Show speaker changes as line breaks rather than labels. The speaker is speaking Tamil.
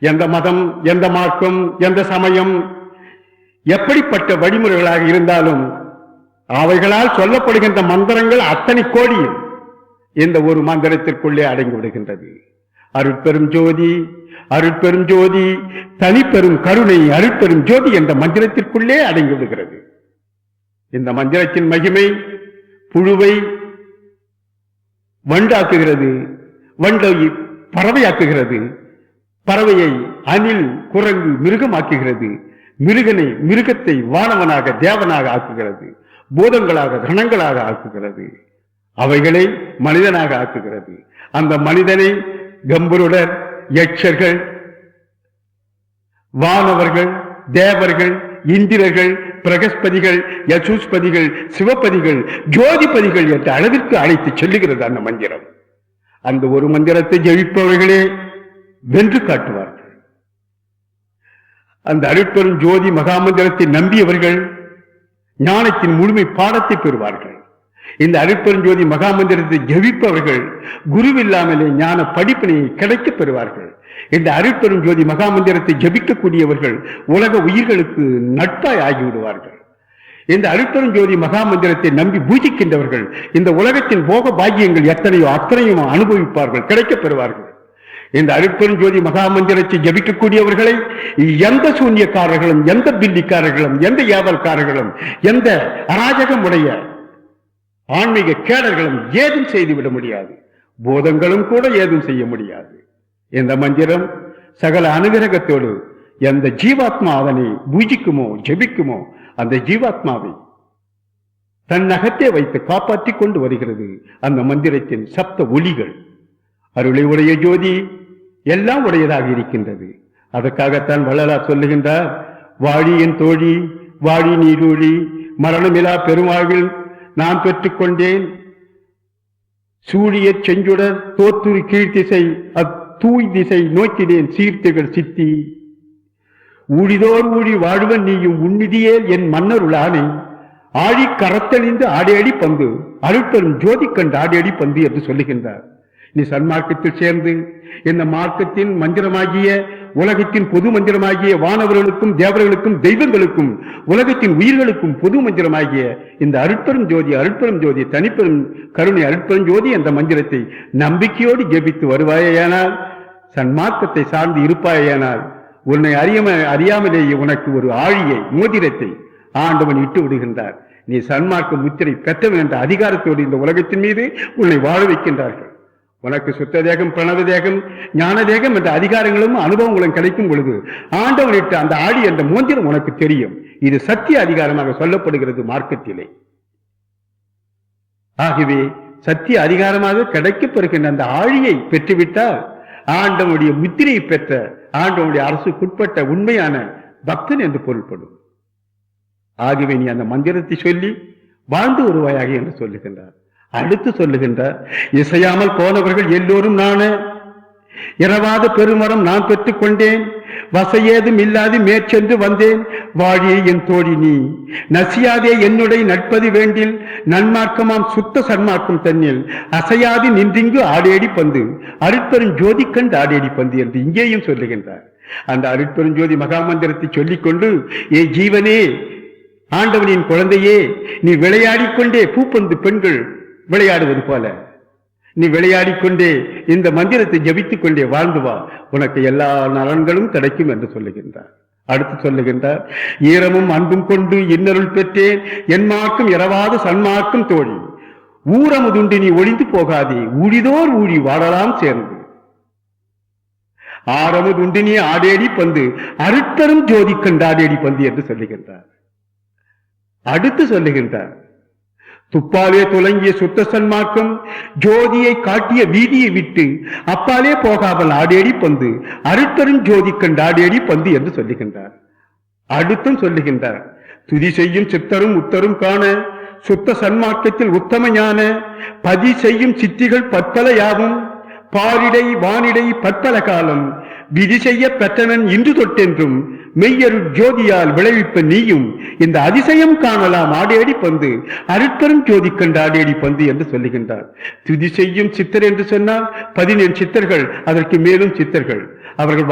எந்த மதம், எந்த மார்க்கம், எந்த சமயம், எப்படிப்பட்ட வழிமுறைகளாக இருந்தாலும் அவைகளால் சொல்லப்படுகின்ற மந்திரங்கள் அத்தனை கோடியும் இந்த ஒரு மந்திரத்திற்குள்ளே அடங்கி விடுகின்றது. அருட்பெரும் ஜோதி, அருட்பெரும் ஜோதி, தனிப்பெரும் கருணை, அருட்பெரும் ஜோதி என்ற மந்திரத்திற்குள்ளே அடங்கி விடுகிறது. இந்த மந்திரத்தின் மகிமை புழுவை வண்டாக்குகிறது, வண்டை பறவையாக்குகிறது, பறவையை அணில், குரங்கு, மிருகமாக்குகிறது, மிருகத்தை வானவனாக, தேவனாக ஆக்குகிறது, பூதங்களாக, கணங்களாக ஆக்குகிறது, அவைகளை மனிதனாக ஆக்குகிறது. அந்த மனிதனை கம்புருடர், யட்சர்கள், வானவர்கள், தேவர்கள், இந்திரர்கள், பிரகஸ்பதிகள், யசூஸ்பதிகள், சிவபதிகள், ஜோதிபதிகள் என்ற அளவிற்கு அழைத்து செல்லுகிறது அந்த மந்திரம். அந்த ஒரு மந்திரத்தை ஜெயிப்பவர்களே வென்று காட்டுவார்கள். அந்த அருட்பெரும் ஜோதி மகாமந்திரத்தை நம்பியவர்கள் ஞானத்தின் முழுமை பாடத்தை பெறுவார்கள். இந்த அருட்பெரும் ஜோதி மகாமந்திரத்தை ஜெபிப்பவர்கள் குருவில்லாமலே ஞான படிப்பினை கிடைக்க பெறுவார்கள். இந்த அருட்பெரும் ஜோதி மகாமந்திரத்தை ஜபிக்கக்கூடியவர்கள் உலக உயிர்களுக்கு நட்பாய் ஆகிவிடுவார்கள். இந்த அருட்பெரும் ஜோதி மகாமந்திரத்தை நம்பி பூஜிக்கின்றவர்கள் இந்த உலகத்தின் போக பாக்கியங்கள் எத்தனையோ அத்தனையும் அனுபவிப்பார்கள், கிடைக்க பெறுவார்கள். இந்த அருட்பெரும் ஜோதி மகாமந்திரத்தை ஜபிக்கக்கூடியவர்களை எந்த சூன்யக்காரர்களும், எந்த பில்லிக்காரர்களும், எந்த ஏவல்காரர்களும், எந்த அராஜகம் உடைய ஆன்மீக கேடர்களும் ஏதும் செய்துவிட முடியாது. போதங்களும் கூட ஏதும் செய்ய முடியாது. இந்த மந்திரம் சகல அனுகிரகத்தோடு எந்த ஜீவாத்மா அதனை பூஜிக்குமோ ஜபிக்குமோ அந்த ஜீவாத்மாவை தன் நகத்தை வைத்து காப்பாற்றிக் கொண்டு வருகிறது அந்த மந்திரத்தின் சப்த ஒலிகள். அருளை உடைய ஜோதி எல்லாம் உடையதாக இருக்கின்றது. அதற்காகத்தான் வள்ளலார் சொல்லுகின்றார், வாழி என் தோழி, வாழி நீரூழி, மரணமிலா பெருமாவில் நான் பெற்றுக்கொண்டேன். சூழிய செஞ்சுடர் தோத்துரி கீழ்த்திசை தூய் திசை நோக்கினேன் சீர்த்திகள் சித்தி. ஊழிதோர் ஊழி வாழ்வன் நீயும் உன்னிதியே என் மன்னருளானே. ஆழி கரத்தணிந்து ஆடையடி பந்து, அருட்பெரும் ஜோதி கண்டு ஆடையடி பந்து என்று சொல்லுகின்றார். நீ சன்மார்க்கத்தில் சேர்ந்து இந்த மார்க்கத்தின் மந்திரமாகிய, உலகத்தின் பொது மந்திரமாகிய, வானவர்களுக்கும் தேவர்களுக்கும் தெய்வங்களுக்கும் உலகத்தின் உயிர்களுக்கும் பொது மந்திரமாகிய இந்த அருட்பெரும் ஜோதி, அருட்பெரும் ஜோதி, தனிப்பெரும் கருணை, அருட்பெரும் ஜோதி என்ற மந்திரத்தை நம்பிக்கையோடு ஜெபித்து வருவாயானால், சன்மார்க்கத்தை சார்ந்து இருப்பாயானால், உன்னை அறியாமலேயே உனக்கு ஒரு ஆழியை, மோதிரத்தை ஆண்டவன் இட்டு விடுகின்றார். நீ சன்மார்க்க முத்திரை பெற்றவன் என்ற அதிகாரத்தோடு இந்த உலகத்தின் மீது உன்னை வாழ வைக்கின்றார்கள். உனக்கு சுத்த தேகம், பிரணவ தேகம், ஞான தேகம் என்ற அதிகாரங்களும் அனுபவங்களும் கிடைக்கும் பொழுது ஆண்டவனிட்டு அந்த ஆழி என்ற மோந்திரம் உனக்கு தெரியும். இது சத்திய அதிகாரமாக சொல்லப்படுகிறது மார்க்கத்திலே. ஆகவே சத்திய அதிகாரமாக கிடைக்கப்பெறுகின்ற அந்த ஆழியை பெற்றுவிட்டால் ஆண்டவனுடைய முத்திரையை பெற்ற, ஆண்டவனுடைய அரசுக்குட்பட்ட உண்மையான பக்தன் என்று பொருள்படும். ஆகவே நீ அந்த மந்திரத்தை சொல்லி வாழ்ந்து வருவாயாக என்று சொல்லுகின்றார். அடுத்து சொல்லுகின்றார், இசையாமல் போனவர்கள் எல்லோரும் நான, இரவாத பெருமரம் நான் பெற்றுக் கொண்டேன், வசையேதும் இல்லாது மேற்சென்று வந்தேன். வாழியே என் தோழி நீ, நசியாதே என்னுடைய நட்பது வேண்டில், நன்மார்க்கமாம் சுத்த சன்மார்க்கம் தன்னில் அசையாது நின்றிங்கு ஆடேடி பந்து, அருட்பெரும் ஜோதி கண்டு ஆடேடி பந்து என்று இங்கேயும் சொல்லுகின்றார். அந்த அருட்பெரும் ஜோதி மகாமந்திரத்தை சொல்லிக்கொண்டு, ஏ ஜீவனே, ஆண்டவனின் குழந்தையே, நீ விளையாடிக்கொண்டே பூப்பந்து பெண்கள் விளையாடுவது போல நீ விளையாடிக்கொண்டே இந்த மந்திரத்தை ஜபித்துக் கொண்டே வாழ்ந்து வா, உனக்கு எல்லா நலன்களும் கிடைக்கும் என்று சொல்லுகின்றார். அடுத்து சொல்லுகின்றார், ஈரமும் அன்பும் கொண்டு இன்னருள் பெற்றேன், என் மார்க்கும் இரவாத சன்மார்க்கும் தோழி, ஊரமுதுண்டு நீ ஒளிந்து போகாதே, ஊழிதோர் ஊழி வாழலாம் சேர்ந்து, ஆரமுதுண்டு நீ ஆடேடி பந்து, அருட்பெரும் ஜோதி கண்டு ஆடேடி பந்து என்று சொல்லுகின்றார். அடுத்து சொல்லுகின்றார், துப்பாலே துலங்கிய சுத்த சன்மார்க்கம் ஜோதியை காட்டிய வீதியை விட்டு அப்பாலே போகாமல் ஆடேடி பந்து, அருட்பெரும் ஜோதி கண்டு ஆடேடி பந்து என்று சொல்லுகின்றார். அடுத்தும் சொல்லுகின்றார், துதி செய்யும் சித்தரும் உத்தரும் காண, சுத்த சன்மார்க்கத்தில் உத்தம ஞான, பதி செய்யும் சித்திகள் பற்பல யாவும், பாரிடை வானிடை பற்பல காலம், விதி செய்ய பெற்றனன் இன்று தொட்டென்றும், மெய்யரு ஜோதியால் விளைவிப்ப நீயும் இந்த அதிசயம் காணலாம் ஆடேடி பந்து, அருட்பெரும் ஜோதி கண்டு ஆடேடி பந்து என்று சொல்லுகின்றார். துதி செய்யும் சித்தர் என்று சொன்னால் 17 சித்தர்கள், அதற்கு மேலும் சித்தர்கள். அவர்கள்